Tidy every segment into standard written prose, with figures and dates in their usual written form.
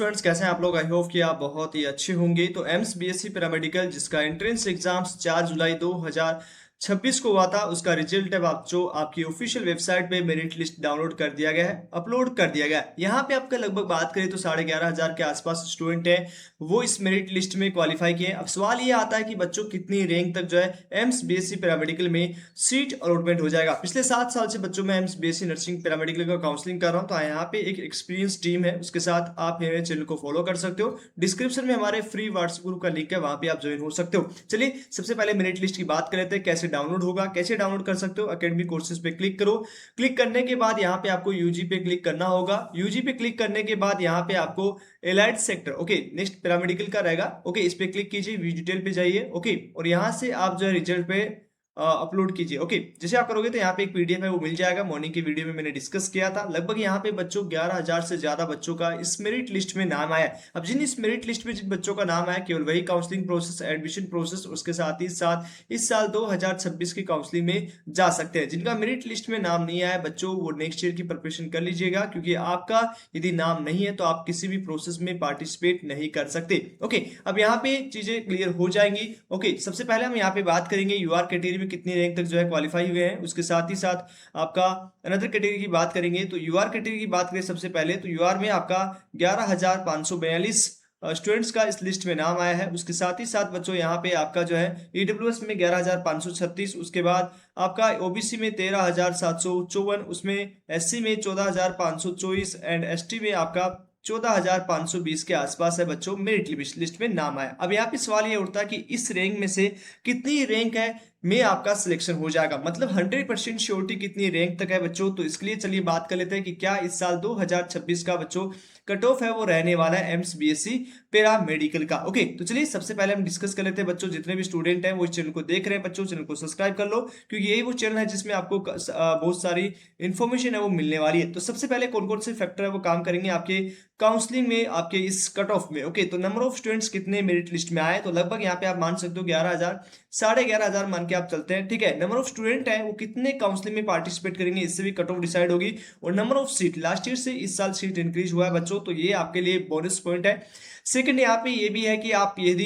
Students कैसे हैं आप लोग। आई होप कि आप बहुत ही अच्छे होंगे। तो एम्स बीएससी पैरामेडिकल जिसका एंट्रेंस एग्जाम्स 4 जुलाई 2026 को हुआ था, उसका रिजल्ट अब आप जो आपकी ऑफिशियल वेबसाइट पे मेरिट लिस्ट डाउनलोड कर दिया गया है, अपलोड कर दिया गया है। यहाँ पे आपका लगभग बात करें तो 11,500 के आसपास स्टूडेंट हैं वो इस मेरिट लिस्ट में क्वालिफाई किए हैं। अब सवाल ये आता है कि बच्चों कितनी रैंक तक जो है एम्स बीएससी पैरामेडिकल में सीट अलॉटमेंट हो जाएगा। पिछले 7 साल से बच्चों में एम्स बीएससी नर्सिंग पैरामेडिकल का काउंसलिंग कर रहा हूँ, तो यहाँ पे एक एक्सपीरियंस टीम है, उसके साथ आप मेरे चैनल को फॉलो कर सकते हो। डिस्क्रिप्शन में हमारे फ्री व्हाट्सएप ग्रुप का लिंक है, वहां पे आप ज्वाइन हो सकते हो। चलिए सबसे पहले मेरिट लिस्ट की बात कर लेते हैं, कैसे डाउनलोड होगा, कैसे डाउनलोड कर सकते हो। एकेडमिक कोर्सेज पे क्लिक करो। क्लिक करने के बाद यहाँ पे आपको यूजी पे क्लिक करना होगा। यूजी पे क्लिक करने के बाद यहाँ पे आपको allied sector, okay, next paramedical का रहेगा, ओके, इस पे क्लिक कीजिए, व्यू डिटेल पे जाइए, ओके, और यहाँ से आप जो है रिजल्ट पे अपलोड कीजिए। ओके, जैसे आप करोगे तो यहाँ पे एक पीडीएफ है वो मिल जाएगा। मॉर्निंग की वीडियो में मैंने डिस्कस किया था। लगभग यहाँ पे बच्चों 11,000 से ज्यादा बच्चों का इस मेरिट लिस्ट में नाम आया। अब जिन इस मेरिट लिस्ट में जिन बच्चों का नाम आया, केवल वही काउंसलिंग प्रोसेस, एडमिशन प्रोसेस, उसके साथ ही साथ इस साल 2026 की काउंसलिंग में जा सकते हैं। जिनका मेरिट लिस्ट में नाम नहीं आया बच्चों, वो नेक्स्ट ईयर की प्रिपरेशन कर लीजिएगा, क्योंकि आपका यदि नाम नहीं है तो आप किसी भी प्रोसेस में पार्टिसिपेट नहीं कर सकते। ओके, अब यहाँ पे चीजें क्लियर हो जाएंगी। ओके, सबसे पहले हम यहाँ पे बात करेंगे यूआर कैटेगरी में कितनी रैंक तक जो है क्वालिफाई हुए हैं। उसके साथ ही साथ आपका अनदर कैटेगरी की बात करेंगे। तो यूआर कैटेगरी की बात करें सबसे पहले, तो यूआर में आपका 11,542 स्टूडेंट्स का इस लिस्ट में नाम आया है। उसके साथ ही साथ बच्चों यहाँ पे आपका जो है ईडब्ल्यूएस में 11,536, उसके बाद आपका ओबीसी में 13,754, उसमें एससी में 14,524 एंड एसटी में आपका 14,520 के आसपास है बच्चों मेरिट लिस्ट में नाम आया। अब यहाँ पे सवाल ये उठता है कि इस रैंक में से कितनी रैंक है में आपका सिलेक्शन हो जाएगा, मतलब 100% श्योरिटी कितनी रैंक तक है बच्चों। तो इसके लिए चलिए बात कर लेते हैं कि क्या इस साल 2026 का बच्चों कट ऑफ है वो रहने वाला है एम्स बीएससी पैरा मेडिकल का। ओके, तो चलिए सबसे पहले हम डिस्कस कर लेते हैं बच्चों। जितने भी स्टूडेंट हैं वो इस चैनल को देख रहे हैं बच्चों, चैनल को सब्सक्राइब कर लो, क्योंकि यही वो चैनल है जिसमें आपको बहुत सारी इंफॉर्मेशन है वो मिलने वाली है। तो सबसे पहले कौन कौन से फैक्टर है वो काम करेंगे आपके काउंसलिंग में, आपके इस कट ऑफ में। ओके, तो नंबर ऑफ स्टूडेंट्स कितने मेरिट लिस्ट में आए, तो लगभग यहाँ पे आप मान सकते हो 11,000, 11,500 मान के आप चलते हैं, ठीक है। नंबर ऑफ स्टूडेंट है वो कितने काउंसलिंग में पार्टिसिपेट करेंगे, इससे भी कट ऑफ डिसाइड होगी। और number of seat, last year से इस साल सीट इंक्रीज हुआ है बच्चों, तो ये आपके लिए बोनस पॉइंट है। सेकंड यहाँ पे ये भी है कि आप यदि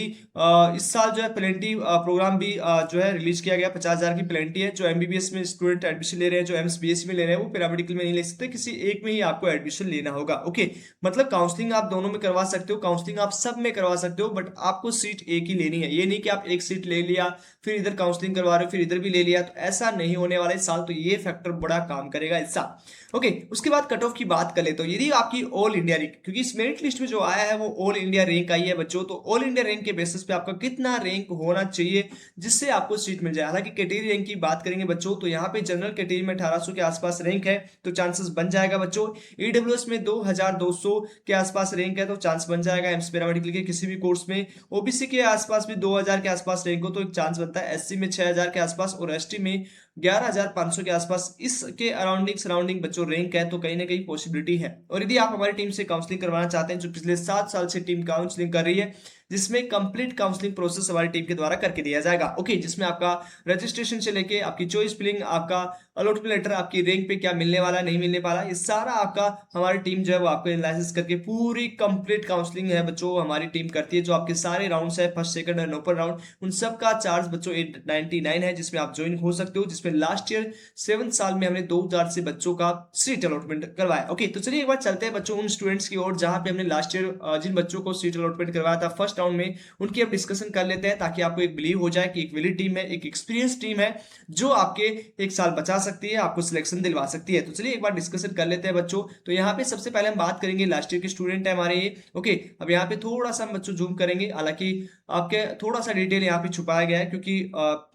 इस साल जो है प्लेंटी प्रोग्राम भी जो है रिलीज किया गया, 50,000 की प्लेंटी है। जो एमबीबीएस में स्टूडेंट एडमिशन ले रहे हैं, जो एम्स बीएससी में ले रहे हैं, वो पैरामेडिकल में नहीं ले सकते, किसी एक में ही आपको एडमिशन लेना होगा। ओके, मतलब काउंसलिंग आप दोनों में करवा सकते हो, काउंसलिंग आप सब में करवा सकते हो, बट आपको सीट एक ही लेनी है। ये नहीं कि आप एक सीट ले लिया फिर इधर काउंसलिंग करवा रहे हो फिर इधर भी ले लिया, तो ऐसा नहीं होने वाला इस साल। तो ये फैक्टर बड़ा काम करेगा इस साल। ओके, उसके बाद कट ऑफ की बात कर ले तो यदि आपकी ऑल इंडिया रैंक, क्योंकि इस मेरिट लिस्ट में जो आया है वो ऑल इंडिया रैंक आई है बच्चों, तो ऑल इंडिया रैंक के बेसिस पे आपका कितना रैंक होना चाहिए जिससे आपको सीट मिल जाए। हालांकि कैटेगरी रैंक की बात करेंगे बच्चों, तो यहाँ पे जनरल कैटेगरी में 1800 के आसपास रैंक है, तो चांसेस बन जाएगा बच्चों। ईडब्ल्यूएस में 2200 के आसपास रैंक है, तो चांस बन जाएगा एम्स पैरामेडिकल के किसी भी कोर्स में। ओबीसी के आसपास भी 2000 के आसपास रैंक हो तो एक चांस बनता है। एससी में 6000 के आसपास और एसटी में 11,500 के आसपास, इसके अराउंडिंग सराउंडिंग बच्चों रैंक है, तो कहीं ना कहीं पॉसिबिलिटी है। और यदि आप हमारी टीम से काउंसलिंग करवाना चाहते हैं, जो पिछले 7 साल से टीम काउंसलिंग कर रही है, जिसमें कंप्लीट काउंसलिंग प्रोसेस हमारी टीम के द्वारा करके दिया जाएगा। ओके, जिसमें आपका रजिस्ट्रेशन से लेके आपकी चॉइस फिलिंग, आपका अलॉटमेंट लेटर, आपकी रैंक पे क्या मिलने वाला नहीं मिलने वाला, ये सारा आपका हमारी टीम जो है वो आपको एनालिसिस करके पूरी कंप्लीट काउंसलिंग है बच्चों हमारी टीम करती है। जो आपके सारे राउंड्स है, फर्स्ट सेकंड और ओपन राउंड, उन सब का चार्ज बच्चों 899 है, जिसमें आप ज्वाइन हो सकते हो। जिसमें लास्ट ईयर 7 साल में हमने 2000 से बच्चों का सीट अलॉटमेंट करवाया। ओके, तो चलिए एक बार चलते हैं बच्चों उन स्टूडेंट्स की ओर जहां पे हमने लास्ट ईयर जिन बच्चों को सीट अलॉटमेंट करवाया था फर्स्ट राउंड में, उनकी अब डिस्कशन कर लेते हैं, ताकि आपको एक बिलीव हो जाए कि एक वैलिड टीम है, एक एक्सपीरियंस टीम है, जो आपके एक साल बचा सकती है, आपको सिलेक्शन दिलवा सकती है। तो चलिए एक बार डिस्कशन कर लेते हैं बच्चों। तो यहाँ पे सबसे पहले हम बात करेंगे लास्ट ईयर के स्टूडेंट है हमारे ये। ओके, अब यहाँ पे थोड़ा सा हम बच्चों जूम करेंगे, हालांकि आपके थोड़ा सा डिटेल यहाँ पे छुपाया गया है, क्योंकि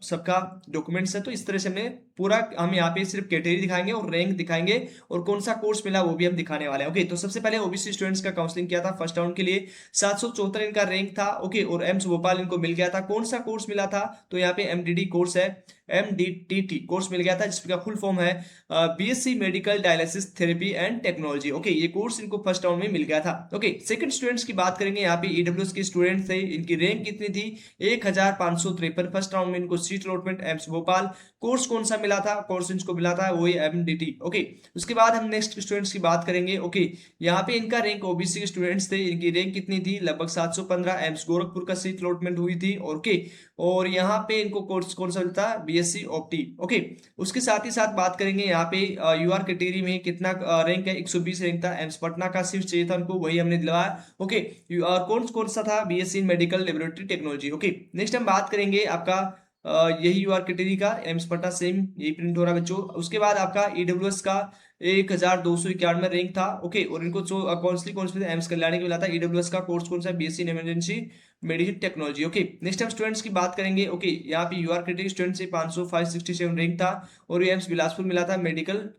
सबका डॉक्यूमेंट्स है, तो इस तरह से हमने पूरा, हम यहाँ पे सिर्फ कैटेगरी दिखाएंगे और रैंक दिखाएंगे और कौन सा कोर्स मिला वो भी हम दिखाने वाले हैं। ओके, तो सबसे पहले ओबीसी स्टूडेंट्स का काउंसलिंग किया था फर्स्ट राउंड के लिए, 774 इनका रैंक था। ओके, और एम्स भोपाल इनको मिल गया था। कौन सा कोर्स मिला था, तो यहाँ पे एमडीडी कोर्स है, MDTT कोर्स मिल गया था, जिसका फुल फॉर्म है BSc medical dialysis therapy and technology. Okay, ये कोर्स इनको फर्स्ट राउंड में मिल गया था। ओके, सेकंड स्टूडेंट्स की बात करेंगे, यहाँ पे EWS के स्टूडेंट थे, इनकी रैंक कितनी थी 1553। फर्स्ट राउंड में इनको seat allotment AIIMS Bhopal. Course कौन सा मिला था, कोर्स इनको मिला था वही MDT। ओके, उसके बाद हम नेक्स्ट स्टूडेंट्स की बात करेंगे। ओके, यहाँ पे इनका रैंक ओबीसी के स्टूडेंट्स थे, इनकी रैंक कितनी थी लगभग 715। एम्स गोरखपुर का सीट अलॉटमेंट हुई थी। ओके, और यहाँ पे इनको कोर्स कौन सा मिलता है BSc ऑप्टी। ओके, उसके साथ ही साथ बात करेंगे यहाँ पे UR कैटेगरी में कितना रैंक है, 120 रैंक था। एम्स पटना का सिर्फ चाहिए था उनको, वही हमने दिलवाया। ओके, कौन कौन सा था BSc medical laboratory technology. Okay, next हम बात करेंगे आपका यही UR कैटेगरी का एम्स पटना सेम यही प्रिंट हो रहा है बच्चों। उसके बाद आपका EWS का 1291 रैंक था। ओके, और इनको जो काउंसलिंग एम्स कल्याणी को मिला था। EWS का कोर्स कौन सा BSc emergency medicine technology. Okay, next हम स्टूडेंट्स की बात करेंगे। ओके, यहाँ पे UR कैटेगरी स्टूडेंट से 567 रैंक था, और एम्स बिलासपुर मिला था मेडिकल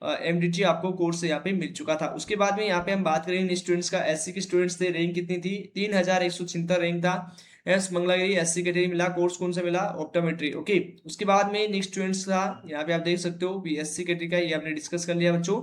MDT आपको कोर्स यहाँ पे मिल चुका था। उसके बाद में यहाँ पे हम बात करेंगे स्टूडेंट्स का, SC के स्टूडेंट्स थे, रैंक कितनी थी 3176 रैंक था। एस मंगलागिरी SC कैटेगरी मिला, कोर्स कौन सा मिला ऑप्टोमेट्री। ओके, उसके बाद में नेक्स्ट स्टूडेंट्स था, यहाँ पे आप देख सकते हो BSc कैटेगरी का, ये आपने डिस्कस कर लिया बच्चों।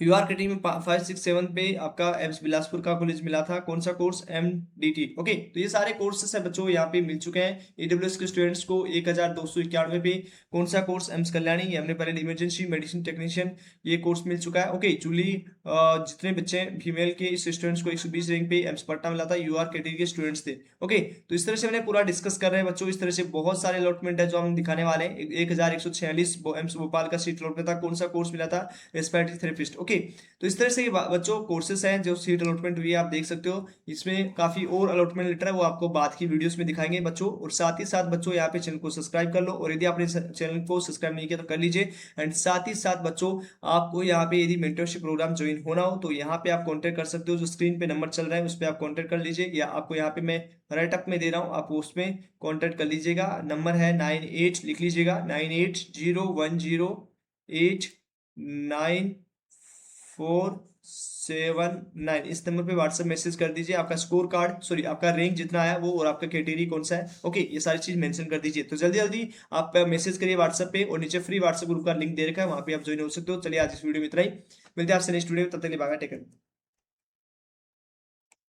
UR कैटेगरी में 567 पे आपका एम्स बिलासपुर का कॉलेज मिला था, कौन सा कोर्स MDT। ओके, तो ये सारे कोर्सेस है बच्चों यहाँ पे मिल चुके हैं EWS के स्टूडेंट्स को 1291 पे। कौन सा कोर्स एम्स कल्याणी, ये हमने पहले इमरजेंसी मेडिसिन टेक्नीशियन ये कोर्स मिल चुका है। ओके, जूली जितने बच्चे फीमेल के इस स्टूडेंट्स को 120 रैंक पे एम्स पटना मिला था, UR कैटेगरी के स्टूडेंट्स थे। ओके, तो इस तरह से मैंने पूरा डिस्कस कर रहे हैं बच्चों। इस तरह से बहुत सारे अलॉटमेंट है जो हम दिखाने वाले हैं। 1146 एम्स भोपाल का सीट अलॉटमेंट था, कौन सा कोर्स मिला था रेस्पिरेटरी थेरेपिस्ट। ओके, तो इस तरह से ये बच्चों कोर्सेस हैं जो सीट अलॉटमेंट हुई है, आप देख सकते हो। इसमें काफी और अलॉटमेंट लेटर है, वो आपको बाद की वीडियोस में दिखाएंगे बच्चों। और साथ ही साथ बच्चों यहाँ पे चैनल को सब्सक्राइब कर लो, और यदि आपने चैनल को सब्सक्राइब नहीं किया तो कर लीजिए। एंड साथ ही साथ बच्चों, आपको यहाँ पे यदि मेंटरशिप प्रोग्राम ज्वाइन होना हो तो यहाँ पे आप कॉन्टेक्ट कर सकते हो, जो स्क्रीन पे नंबर चल रहा है उस पर आप कॉन्टेक्ट कर लीजिए, या आपको यहाँ पे मैं राइट अप में दे रहा हूँ, आप उसमें कॉन्टेक्ट कर लीजिएगा। नंबर है 98, लिख लीजिएगा 9801089479। इस नंबर पे व्हाट्सएप मैसेज कर दीजिए, आपका स्कोर कार्ड, सॉरी आपका रैंक जितना आया वो, और आपका कैटेगरी कौन सा है। ओके, ये सारी चीज मेंशन कर दीजिए। तो जल्दी जल्दी आप मैसेज करिए व्हाट्सएप पे, और नीचे फ्री व्हाट्सएप ग्रुप का लिंक दे रखा है, वहां पे आप ज्वाइन हो सकते हो। चलिए आज इस वीडियो में इतना ही, मिलते हैं आपसे नेक्स्ट वीडियो में, तब तक के लिए बाय बाय, टेक केयर।